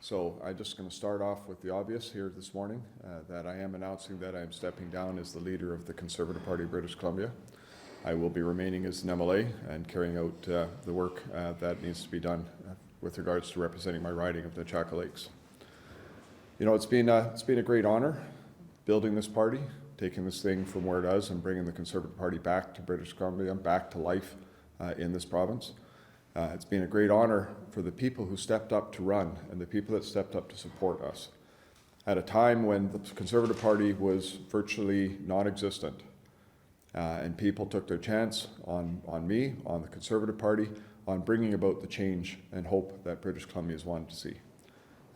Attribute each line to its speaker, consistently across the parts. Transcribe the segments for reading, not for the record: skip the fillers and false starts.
Speaker 1: So I'm just going to start off with the obvious here this morning, that I am announcing that I am stepping down as the leader of the Conservative Party of British Columbia. I will be remaining as an MLA and carrying out the work that needs to be done with regards to representing my riding of the Chaka Lakes. You know, it's been a great honor building this party, taking this thing from where it is and bringing the Conservative Party back to British Columbia, back to life in this province. It's been a great honor for the people who stepped up to run and the people that stepped up to support us at a time when the Conservative Party was virtually non-existent. And people took their chance on me, on the Conservative Party, on bringing about the change and hope that British Columbia has wanted to see.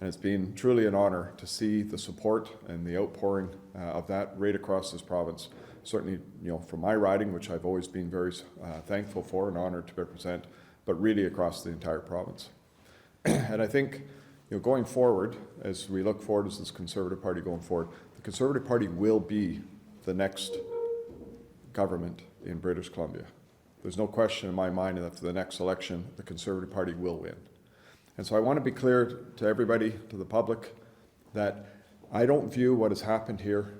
Speaker 1: And it's been truly an honor to see the support and the outpouring of that right across this province. Certainly, you know, from my riding, which I've always been very thankful for and honored to represent, but really across the entire province. And I think, you know, going forward, as we look forward as this Conservative Party going forward, the Conservative Party will be the next government in British Columbia. There's no question in my mind that for the next election, the Conservative Party will win. And so I want to be clear to everybody, to the public, that I don't view what has happened here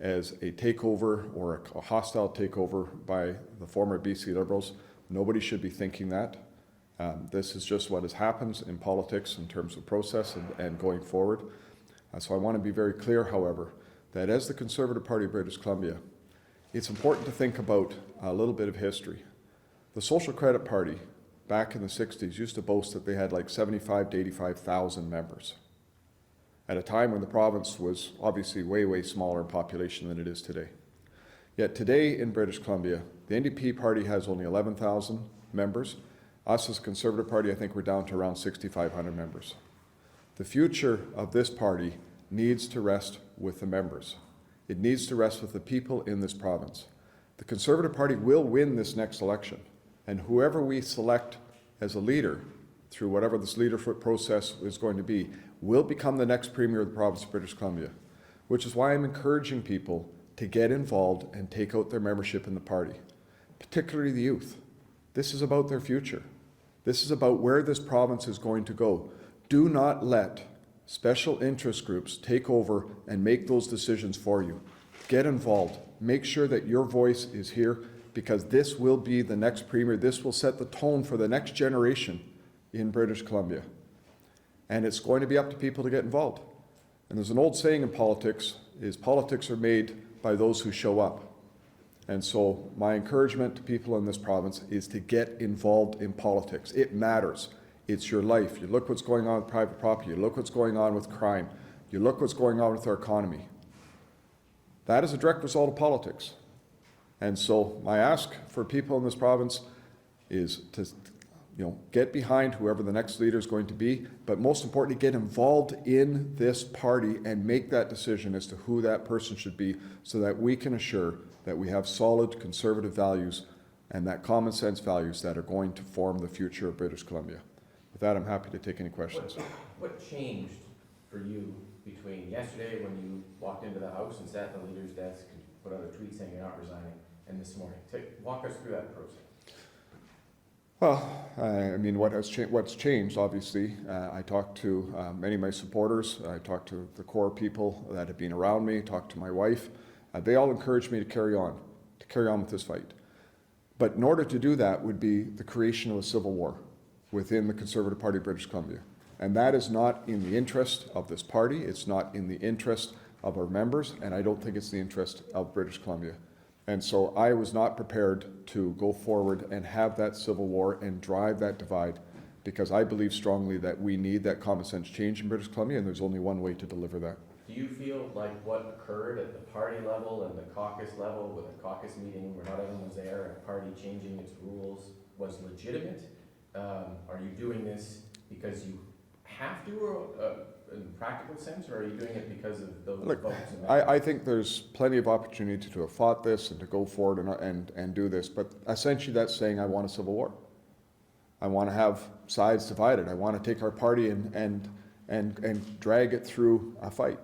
Speaker 1: as a takeover or a hostile takeover by the former BC Liberals. Nobody should be thinking that. This is just what has happened in politics in terms of process and going forward. So I want to be very clear, however, that as the Conservative Party of British Columbia, it's important to think about a little bit of history. The Social Credit Party back in the 60s used to boast that they had like 75 to 85,000 members at a time when the province was obviously way, way smaller in population than it is today. Yet today in British Columbia, the NDP party has only 11,000 members. Us as a Conservative Party, I think we're down to around 6,500 members. The future of this party needs to rest with the members. It needs to rest with the people in this province. The Conservative Party will win this next election, and whoever we select as a leader through whatever this leadership process is going to be will become the next Premier of the province of British Columbia, which is why I'm encouraging people to get involved and take out their membership in the party, particularly the youth. This is about their future. This is about where this province is going to go. Do not let special interest groups take over and make those decisions for you. Get involved. Make sure that your voice is here, because this will be the next Premier. This will set the tone for the next generation in British Columbia. And it's going to be up to people to get involved. And there's an old saying in politics, is politics are made by those who show up. And so my encouragement to people in this province is to get involved in politics. It matters. It's your life. You look what's going on with private property. You look what's going on with crime. You look what's going on with our economy. That is a direct result of politics. And so my ask for people in this province is to, you know, get behind whoever the next leader is going to be, but most importantly, get involved in this party and make that decision as to who that person should be, so that we can assure that we have solid Conservative values and that common sense values that are going to form the future of British Columbia. With that, I'm happy to take any questions.
Speaker 2: What changed for you between yesterday when you walked into the House and sat at the leader's desk and put out a tweet saying you're not resigning, and this morning? Walk us through that process.
Speaker 1: Well, I mean, what's changed, obviously, I talked to many of my supporters. I talked to the core people that have been around me, talked to my wife. They all encouraged me to carry on with this fight. But in order to do that would be the creation of a civil war within the Conservative Party of British Columbia. And that is not in the interest of this party. It's not in the interest of our members, and I don't think it's the interest of British Columbia. And so I was not prepared to go forward and have that civil war and drive that divide, because I believe strongly that we need that common sense change in British Columbia, and there's only one way to deliver that.
Speaker 2: Do you feel like what occurred at the party level and the caucus level with a caucus meeting where not everyone was there and a party changing its rules was legitimate? Are you doing this because you have to, or in a practical sense, or are you doing it because of those votes?
Speaker 1: I think there's plenty of opportunity to have fought this and to go forward and do this, but essentially that's saying I want a civil war. I want to have sides divided. I want to take our party and drag it through a fight.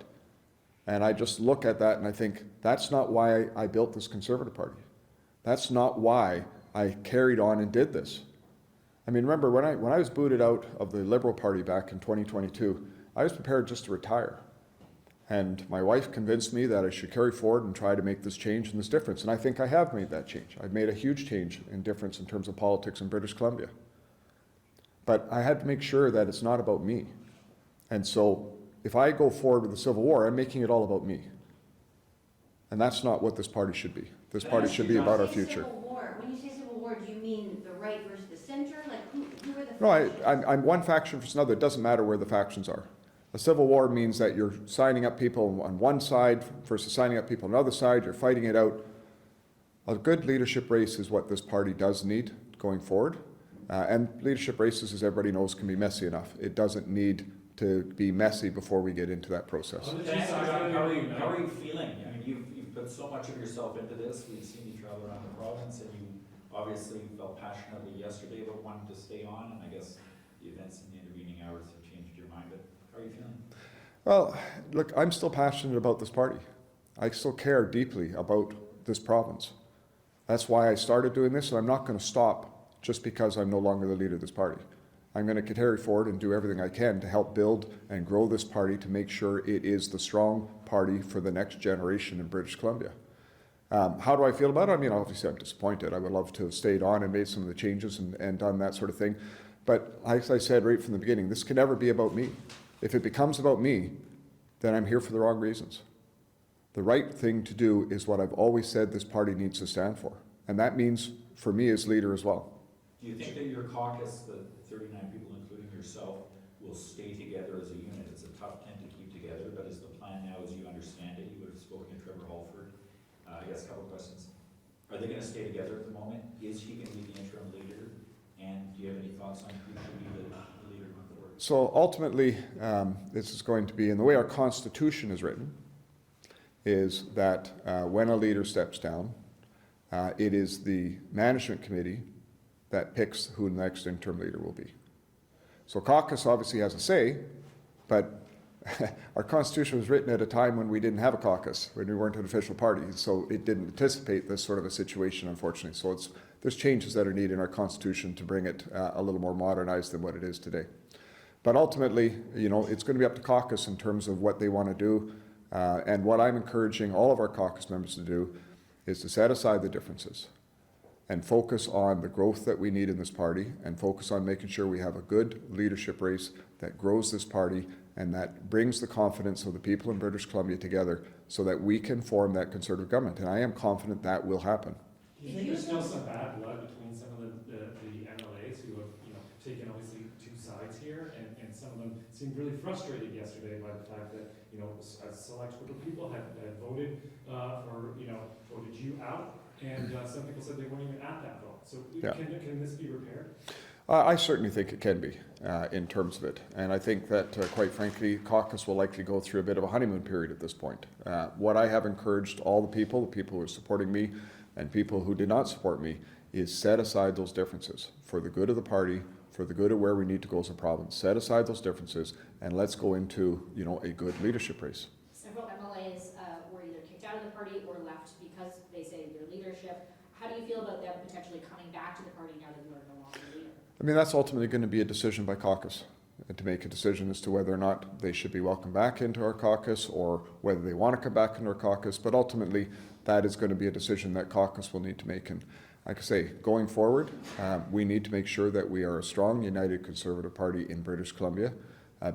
Speaker 1: And I just look at that and I think, that's not why I built this Conservative Party. That's not why I carried on and did this. I mean, remember, when I was booted out of the Liberal Party back in 2022, I was prepared just to retire. And my wife convinced me that I should carry forward and try to make this change and this difference. And I think I have made that change. I've made a huge change in difference in terms of politics in British Columbia. But I had to make sure that it's not about me. And so if I go forward with the Civil War, I'm making it all about me. And that's not what this party should be. This party should be about our future.
Speaker 3: When you say Civil War, do you mean the right versus the center? Like who are the
Speaker 1: No,
Speaker 3: factions?
Speaker 1: I'm one faction versus another. It doesn't matter where the factions are. A civil war means that you're signing up people on one side versus signing up people on the other side. You're fighting it out. A good leadership race is what this party does need going forward. And leadership races, as everybody knows, can be messy enough. It doesn't need to be messy before we get into that process.
Speaker 4: How are you feeling? I mean, you've put so much of yourself into this. We've seen you travel around the province, and you obviously felt passionately yesterday about wanting to stay on, and I guess the events in the intervening hours have changed your mind, but how are you feeling?
Speaker 1: Well, look, I'm still passionate about this party. I still care deeply about this province. That's why I started doing this, and I'm not going to stop just because I'm no longer the leader of this party. I'm going to carry forward and do everything I can to help build and grow this party to make sure it is the strong party for the next generation in British Columbia. How do I feel about it? I mean, obviously I'm disappointed. I would love to have stayed on and made some of the changes and done that sort of thing. But as I said right from the beginning, this can never be about me. If it becomes about me, then I'm here for the wrong reasons. The right thing to do is what I've always said this party needs to stand for. And that means for me as leader as well.
Speaker 4: Do you think that your caucus, the 39 people, including yourself, will stay together as a unit? It's a tough tent to keep together, but is the plan now, as you understand it, you would have spoken to Trevor Halford. I guess a couple of questions. Are they going to stay together at the moment? Is he going to be the interim leader? And do you have any thoughts on who should be the leader going forward?
Speaker 1: So ultimately, this is going to be, and the way our Constitution is written, is that when a leader steps down, it is the management committee that picks who the next interim leader will be. So Caucus obviously has a say, but our Constitution was written at a time when we didn't have a caucus, when we weren't an official party, so it didn't anticipate this sort of a situation, unfortunately. So there's changes that are needed in our Constitution to bring it a little more modernized than what it is today. But ultimately, you know, it's going to be up to caucus in terms of what they want to do. And what I'm encouraging all of our caucus members to do is to set aside the differences and focus on the growth that we need in this party and focus on making sure we have a good leadership race that grows this party and that brings the confidence of the people in British Columbia together so that we can form that Conservative government. And I am confident that will happen.
Speaker 5: Do you think there's still some bad blood between some of the MLAs who have, you know, taken obviously two sides here, and some of them seemed really frustrated yesterday by the fact that, you know, a select group of people had voted voted you out, and some people said they weren't even at that vote. So
Speaker 1: Yeah.
Speaker 5: Can this be repaired?
Speaker 1: I certainly think it can be in terms of it. And I think that, quite frankly, caucus will likely go through a bit of a honeymoon period at this point. What I have encouraged all the people who are supporting me and people who did not support me, is set aside those differences for the good of the party, for the good of where we need to go as a province. Set aside those differences and let's go into, you know, a good leadership race.
Speaker 6: Several MLAs were either kicked out of the party or left because they say their leadership. How do you feel about them potentially coming back to the party now that you are no longer leader?
Speaker 1: I mean, that's ultimately going to be a decision by caucus, to make a decision as to whether or not they should be welcomed back into our caucus or whether they want to come back into our caucus. But ultimately, that is going to be a decision that caucus will need to make. And like I say, going forward, we need to make sure that we are a strong, united Conservative Party in British Columbia,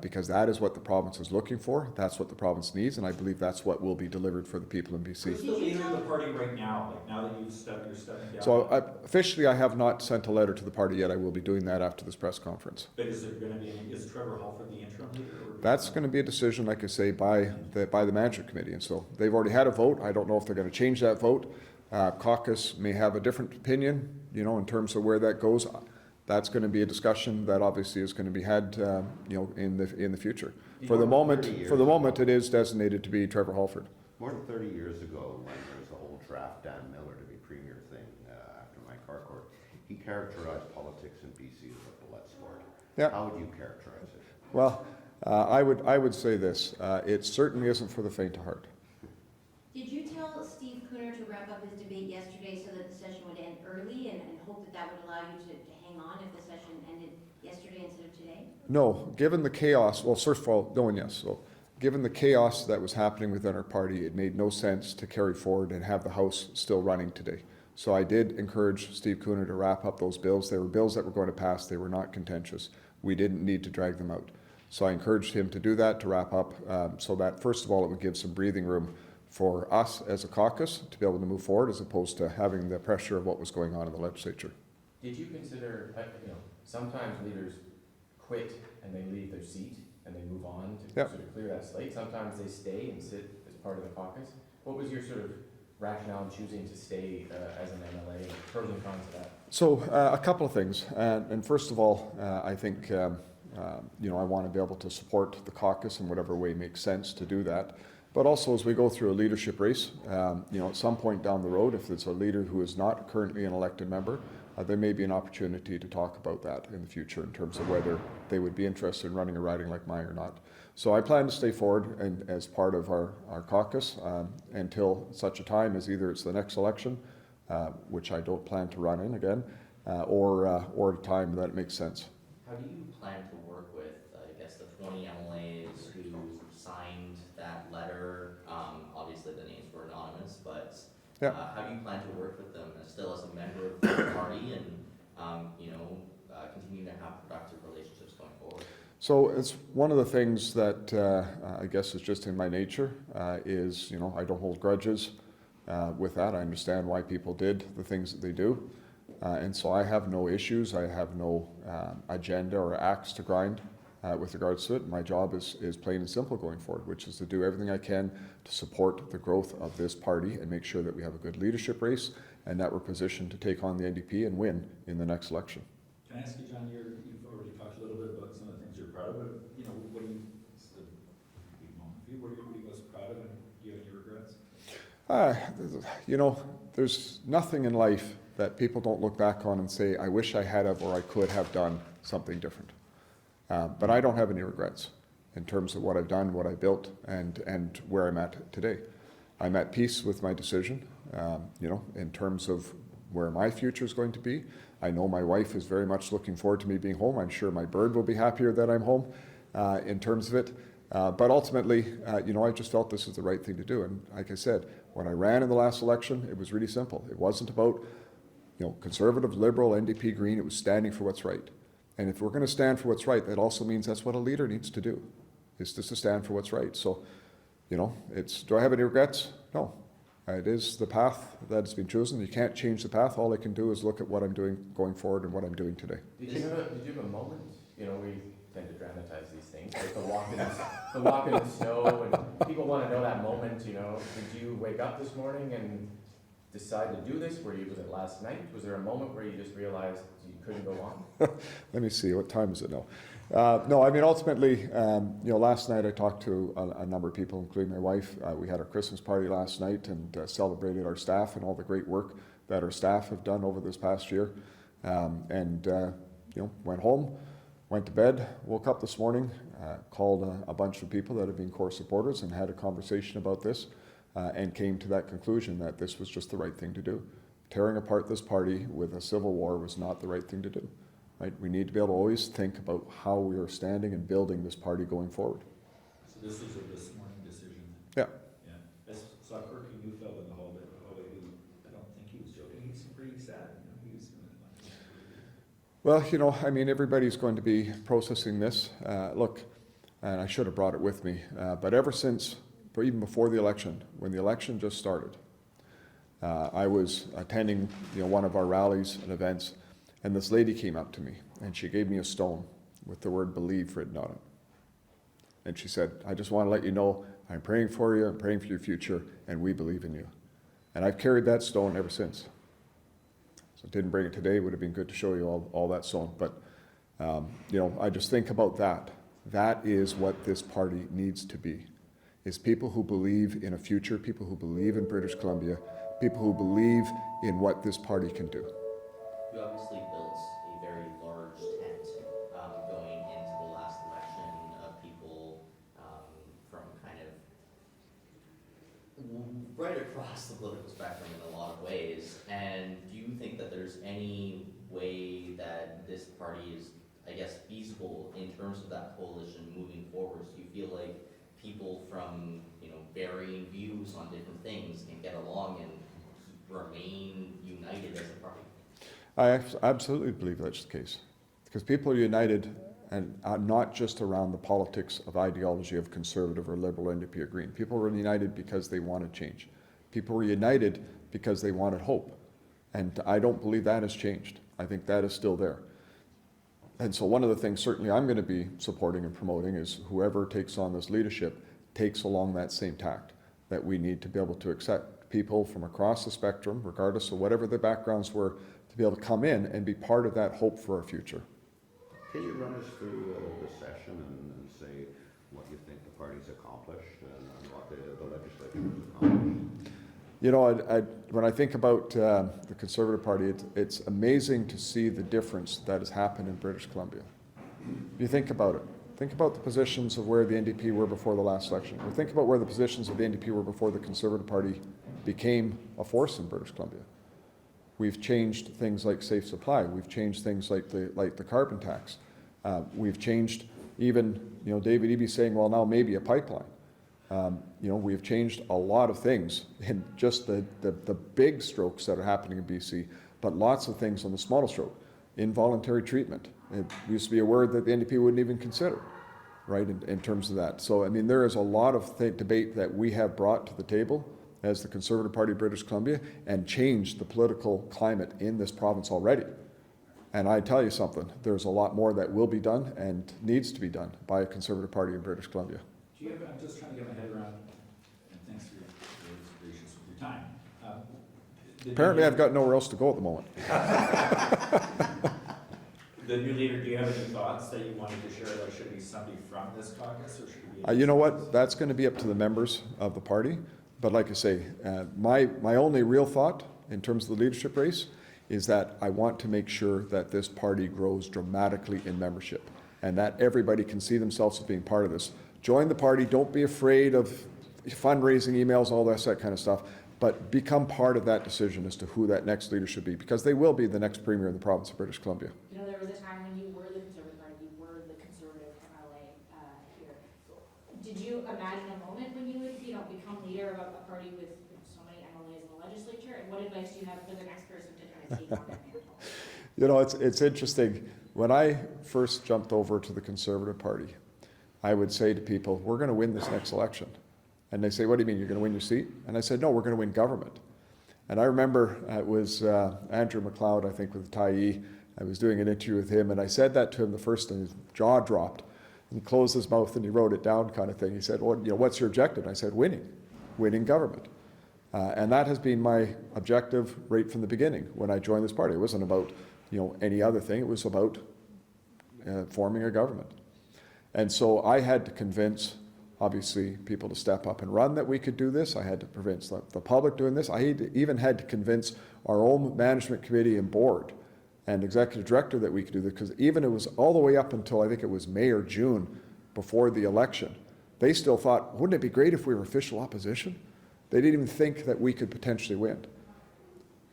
Speaker 1: because that is what the province is looking for. That's what the province needs, and I believe that's what will be delivered for the people in BC.
Speaker 4: Who's the leader of the party right now? Like now that you're stepping down?
Speaker 1: So officially, I have not sent a letter to the party yet. I will be doing that after this press conference.
Speaker 4: But is there going to be is Trevor Halford the interim leader?
Speaker 1: That's going to be a decision, like I say, by the management committee. And so they've already had a vote. I don't know if they're going to change that vote. Caucus may have a different opinion, you know, in terms of where that goes. That's going to be a discussion that obviously is going to be had, in the future. For the moment, it is designated to be Trevor Halford.
Speaker 7: More than 30 years ago, when there was the whole draft Dan Miller to be premier thing after Mike Harcourt, he characterized politics in BC as a blood sport.
Speaker 1: Yeah.
Speaker 7: How would you characterize it?
Speaker 1: Well, I would say this. It certainly isn't for the faint of heart.
Speaker 3: Did you tell Steve Cooner to wrap up his debate yesterday so that the session would end early and hope that that would allow you to hang on if the session ended yesterday instead of today?
Speaker 1: No, given the chaos, well, first of all, no and yes. So, given the chaos that was happening within our party, it made no sense to carry forward and have the House still running today. So I did encourage Steve Cooner to wrap up those bills. They were bills that were going to pass. They were not contentious. We didn't need to drag them out. So I encouraged him to do that, to wrap up, so that first of all, it would give some breathing room for us as a caucus to be able to move forward, as opposed to having the pressure of what was going on in the legislature.
Speaker 2: Did you consider, sometimes leaders quit and they leave their seat and they move on to
Speaker 1: Yep.
Speaker 2: sort of clear that slate? Sometimes they stay and sit as part of the caucus. What was your sort of rationale in choosing to stay as an MLA, and pros and cons of that?
Speaker 1: So a couple of things, and first of all, I think I want to be able to support the caucus in whatever way makes sense to do that. But also, as we go through a leadership race, at some point down the road, if it's a leader who is not currently an elected member, there may be an opportunity to talk about that in the future in terms of whether they would be interested in running a riding like mine or not. So I plan to stay forward and as part of our caucus until such a time as either it's the next election, which I don't plan to run in again, or a time that it makes sense.
Speaker 8: How do you plan to work with, I guess, the 20 MLAs who signed that letter? Obviously, the names were anonymous, but
Speaker 1: Yeah.
Speaker 8: How do you plan to work with them still as a member of the party and, continue to have productive relationships going forward?
Speaker 1: So it's one of the things that I guess is just in my nature is, I don't hold grudges with that. I understand why people did the things that they do. And so I have no issues. I have no agenda or axe to grind with regards to it. My job is plain and simple going forward, which is to do everything I can to support the growth of this party and make sure that we have a good leadership race and that we're positioned to take on the NDP and win in the next election.
Speaker 4: Can I ask you, John, you've already talked a little bit about some of the things you're proud of, but, what do you, it's a big moment for you, what are you most proud of, and do you have any regrets?
Speaker 1: There's nothing in life that people don't look back on and say, I wish I had have or I could have done something different. But I don't have any regrets in terms of what I've done, what I built, and where I'm at today. I'm at peace with my decision, in terms of where my future is going to be. I know my wife is very much looking forward to me being home. I'm sure my bird will be happier that I'm home in terms of it. But ultimately, I just felt this is the right thing to do. And like I said, when I ran in the last election, it was really simple. It wasn't about, conservative, liberal, NDP, Green. It was standing for what's right. And if we're going to stand for what's right, that also means that's what a leader needs to do, is just to stand for what's right. So, do I have any regrets? No. It is the path that has been chosen. You can't change the path. All I can do is look at what I'm doing going forward and what I'm doing today.
Speaker 2: Did you have a moment? We tend to dramatize these things, like the walk in the snow, and people want to know that moment. Did you wake up this morning and decide to do this? Was it last night? Was there a moment where you just realized you couldn't go on?
Speaker 1: Let me see. What time is it now? No, I mean, ultimately, last night I talked to a number of people, including my wife. We had our Christmas party last night and celebrated our staff and all the great work that our staff have done over this past year. Went home, went to bed, woke up this morning, called a bunch of people that have been core supporters and had a conversation about this and came to that conclusion that this was just the right thing to do. Tearing apart this party with a civil war was not the right thing to do. Right? We need to be able to always think about how we are standing and building this party going forward.
Speaker 4: So this was a this morning decision?
Speaker 1: Yeah.
Speaker 4: Yeah. I saw Kirk Newfeld in the hallway, who I don't think he was joking. He was pretty sad.
Speaker 1: Well, everybody's going to be processing this. Look, and I should have brought it with me, but ever since, or even before the election, when the election just started, I was attending, one of our rallies and events, and this lady came up to me and she gave me a stone with the word believe written on it. And she said, I just want to let you know I'm praying for you, I'm praying for your future, and we believe in you. And I've carried that stone ever since. So I didn't bring it today. It would have been good to show you all that stone. But, I just think about that. That is what this party needs to be, is people who believe in a future, people who believe in British Columbia, people who believe in what this party can do.
Speaker 8: You obviously built a very large tent going into the last election of people from kind of right across the political spectrum in a lot of ways. And do you think that there's any way that this party is, I guess, feasible in terms of that coalition moving forward? Do you feel like people from, varying views on different things can get along and remain united as a party?
Speaker 1: I absolutely believe that's the case, because people are united, and not just around the politics of ideology of Conservative or Liberal, NDP or Green. People were united because they wanted change. People were united because they wanted hope. And I don't believe that has changed. I think that is still there. And so one of the things certainly I'm going to be supporting and promoting is whoever takes on this leadership takes along that same tact, that we need to be able to accept people from across the spectrum, regardless of whatever their backgrounds were, to be able to come in and be part of that hope for our future.
Speaker 7: Can you run us through the session and say what you think the party's accomplished and what the legislature has accomplished?
Speaker 1: When I think about the Conservative Party, it's amazing to see the difference that has happened in British Columbia. If you think about it, think about the positions of where the NDP were before the last election, or think about where the positions of the NDP were before the Conservative Party became a force in British Columbia. We've changed things like safe supply. We've changed things like the carbon tax. We've changed even, David Eby saying, well, now maybe a pipeline. We've changed a lot of things in just the big strokes that are happening in BC, but lots of things on the smaller stroke. Involuntary treatment. It used to be a word that the NDP wouldn't even consider, right, in terms of that. So, I mean, there is a lot of debate that we have brought to the table as the Conservative Party of British Columbia and changed the political climate in this province already. And I tell you something, there's a lot more that will be done and needs to be done by a Conservative Party in British Columbia.
Speaker 4: Do you have, I'm just trying to get my head around, and thanks for your gracious with your time.
Speaker 1: Apparently I've got nowhere else to go at the moment.
Speaker 4: The new leader, do you have any thoughts that you wanted to share? Like, should it be somebody from this caucus, or should it be?
Speaker 1: You know what? That's going to be up to the members of the party. But like I say, my only real thought in terms of the leadership race is that I want to make sure that this party grows dramatically in membership and that everybody can see themselves as being part of this. Join the party. Don't be afraid of fundraising emails, all that kind of stuff, but become part of that decision as to who that next leader should be, because they will be the next premier in the province of British Columbia.
Speaker 6: There was a time when you were the Conservative Party, you were the Conservative MLA here. Did you imagine a moment when you would, become leader of a party with so many MLAs in the legislature? And what advice do you have for the next person to kind of take on that mantle?
Speaker 1: It's interesting. When I first jumped over to the Conservative Party, I would say to people, we're going to win this next election. And they say, what do you mean, you're going to win your seat? And I said, no, we're going to win government. And I remember it was Andrew MacLeod, I think, with Tyee. I was doing an interview with him, and I said that to him the first time. His jaw dropped. And he closed his mouth and he wrote it down, kind of thing. He said, well, what's your objective? And I said, winning government. And that has been my objective right from the beginning when I joined this party. It wasn't about any other thing. It was about forming a government. And so I had to convince, obviously, people to step up and run that we could do this. I had to convince the public doing this. I even had to convince our own management committee and board and executive director that we could do this, because even it was all the way up until I think it was May or June before the election, they still thought, wouldn't it be great if we were official opposition? They didn't even think that we could potentially win.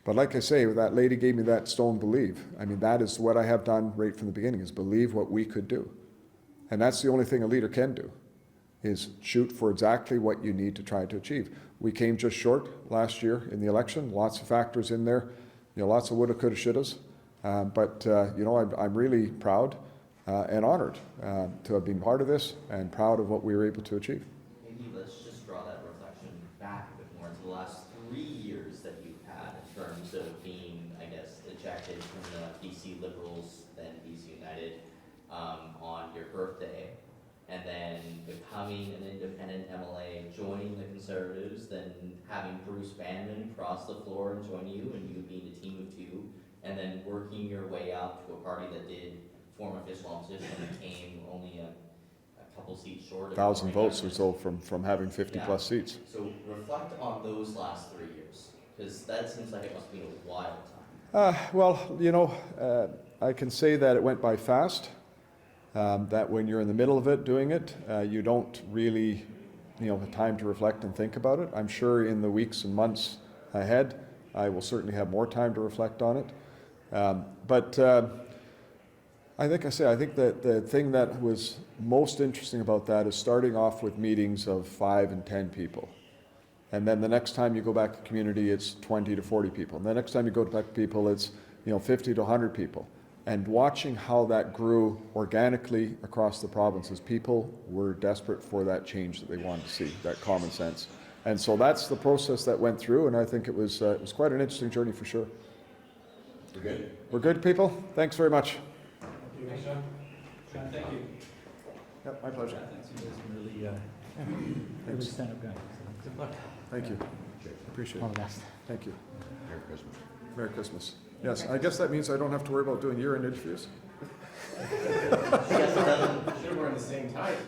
Speaker 1: But like I say, that lady gave me that stone believe. I mean, that is what I have done right from the beginning, is believe what we could do. And that's the only thing a leader can do, is shoot for exactly what you need to try to achieve. We came just short last year in the election, lots of factors in there, lots of woulda, coulda, shouldas. But I'm really proud and honored to have been part of this and proud of what we were able to achieve.
Speaker 8: Maybe let's just draw that reflection back a bit more to the last 3 years that you've had in terms of being, I guess, ejected from the BC Liberals, then BC United, on your birthday, and then becoming an independent MLA, joining the Conservatives, then having Bruce Banman cross the floor and join you, and you being a team of two, and then working your way up to a party that did form official opposition and came only a couple seats short of
Speaker 1: 1,000 votes or so from having 50
Speaker 8: Yeah.
Speaker 1: plus seats.
Speaker 8: So reflect on those last 3 years, because that seems like it must be a wild time.
Speaker 1: I can say that it went by fast, that when you're in the middle of it doing it, you don't really have time to reflect and think about it. I'm sure in the weeks and months ahead, I will certainly have more time to reflect on it. But I think that the thing that was most interesting about that is starting off with meetings of 5 and 10 people. And then the next time you go back to the community, it's 20 to 40 people. And the next time you go back to people, it's 50 to 100 people. And watching how that grew organically across the provinces, people were desperate for that change that they wanted to see, that common sense. And so that's the process that went through, and I think it was quite an interesting journey for sure.
Speaker 7: We're good?
Speaker 1: We're good, people? Thanks very much.
Speaker 5: Thanks, John.
Speaker 4: John, thank you.
Speaker 1: Yep, my pleasure.
Speaker 4: Thanks, you guys been really stand-up guy. Good luck.
Speaker 1: Thank you. Appreciate
Speaker 9: All
Speaker 1: it.
Speaker 9: the best.
Speaker 1: Thank you.
Speaker 7: Merry Christmas.
Speaker 1: Merry Christmas. Yes, I guess that means I don't have to worry about doing year-end interviews.
Speaker 8: I guess it doesn't
Speaker 2: Sure, we're in the same time.